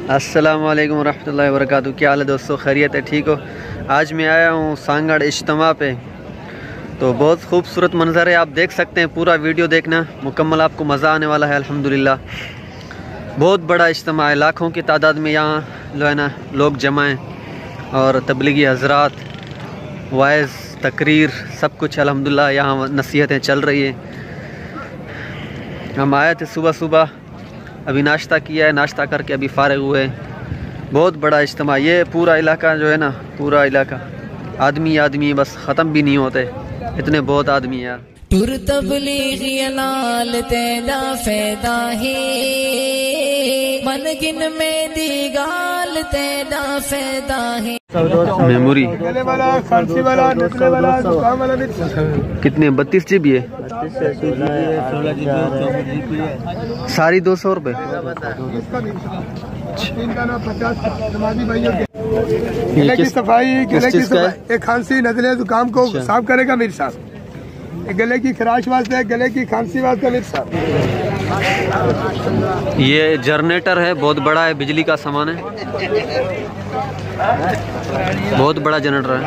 अस्सलाम वालेकुम रहमतुल्लाहि व बरकातहू। क्या हाल है दोस्तों, खैरियत है, ठीक हो? आज मैं आया हूँ सांगड़ इज्तिमा पे। तो बहुत खूबसूरत मंज़र है, आप देख सकते हैं। पूरा वीडियो देखना मुकम्मल, आपको मज़ा आने वाला है अल्हम्दुलिल्लाह। बहुत बड़ा इज्तिमा है, लाखों की तादाद में यहाँ जो है ना लोग जमा हैं और तबलीगी हज़रात, वाइज़, तकरीर सब कुछ अल्हम्दुलिल्लाह यहाँ नसीहतें चल रही है। हम आए थे सुबह सुबह, अभी नाश्ता किया है, नाश्ता करके अभी फारिग हुए। बहुत बड़ा इज्तिमा, ये पूरा इलाका जो है ना, पूरा इलाका आदमी आदमी, बस ख़त्म भी नहीं होते, इतने बहुत आदमी यार। टुर तबलीगी लाल तेदा फैदा है, मन गिन में दी गाल तेदा फैदा है। मेमोरी कितने 32 GB है? सारी 200 रुपये। गले की सफाई, गले की सफाई, एक खांसी नजले जुकाम को साफ करेगा मेरे साथ। गले की खराश वास्ते, गले की खांसी वास्ते मेरे साथ। ये जनरेटर है, बहुत बड़ा है, बिजली का सामान है, बहुत बड़ा जनरेटर है।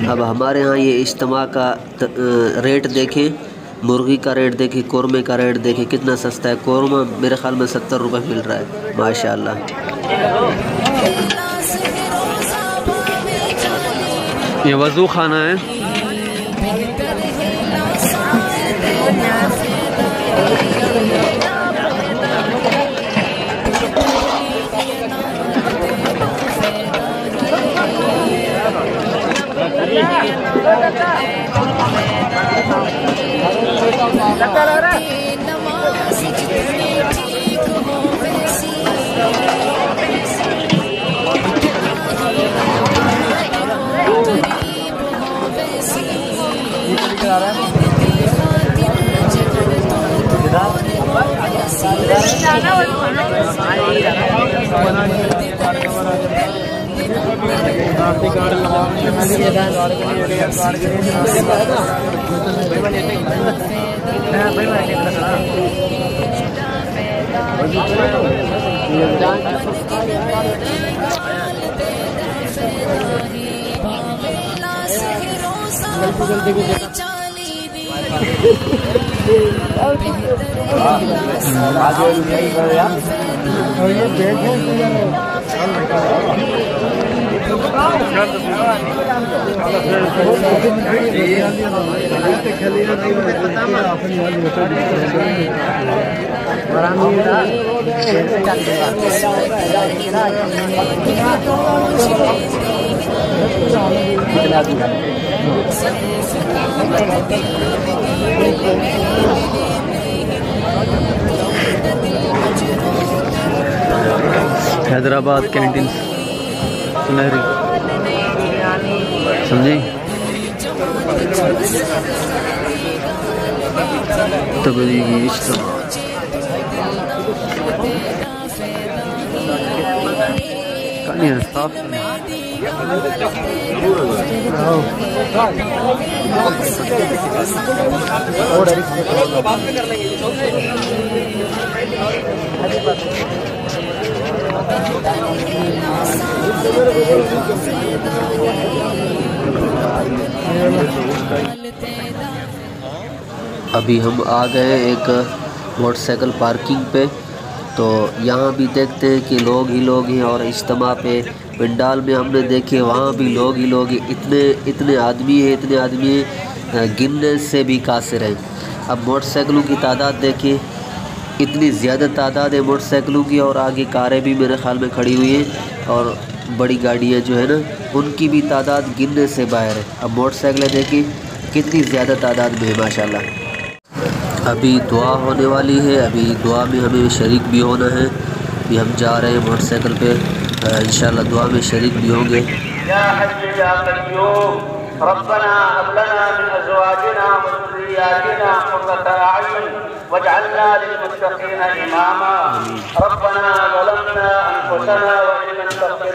अब हमारे यहाँ ये इज्तिमा का रेट देखें, मुर्गी का रेट देखें, कौरमे का रेट देखें, कितना सस्ता है। कौरमा मेरे ख्याल में 70 रुपये मिल रहा है, माशाल्लाह। ये वज़ू खाना है। हैदराबाद कैंटीन सुनहरी, समझे? तबलीगी इज्तिमा कहानी है, साफ अभी हम आ गए एक मोटरसाइकिल पार्किंग पे। तो यहाँ भी देखते हैं कि लोग ही लोग हैं, और इज्तिमा पे पंडाल में हमने देखे वहाँ भी लोग ही लोग हैं। इतने आदमी हैं, इतने आदमी हैं, गिनने से भी कासिर हैं। अब मोटरसाइकिलों की तादाद देखिए, इतनी ज़्यादा तादाद है मोटरसाइकिलों की, और आगे कारें भी मेरे ख़्याल में खड़ी हुई हैं, और बड़ी गाड़ियाँ जो है ना उनकी भी तादाद गिनने से बाहर है। अब मोटरसाइकिलें देखिए कितनी ज़्यादा तादाद में है माशाल्लाह। अभी दुआ होने वाली है, अभी दुआ में हमें शरीक भी होना है। अभी हम जा रहे हैं मोटरसाइकिल पे, इंशाल्लाह दुआ में शरीक भी होंगे। रब्बना हब लना मिन अज़वाजिना व ज़ुर्रिय्यातिना क़ुर्रता अयुन वजअलना लिल-मुत्तक़ीना इमामा। रब्बना ज़लमना अनफुसना व इन लम तग़फिर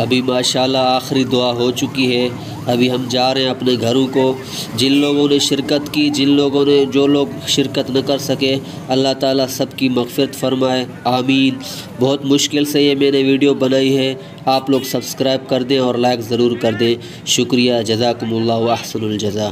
अभी माशाल्लाह आखिरी दुआ हो चुकी है। अभी हम जा रहे हैं अपने घरों को। जिन लोगों ने शिरकत की, जिन लोगों ने जो लोग शिरकत न कर सके, अल्लाह ताला सबकी मग़फ़िरत फ़रमाए, आमीन। बहुत मुश्किल से ये मैंने वीडियो बनाई है। आप लोग सब्सक्राइब कर दें और लाइक ज़रूर कर दें। शुक्रिया, जज़ाकुमुल्लाह व अहसनुल जज़ा।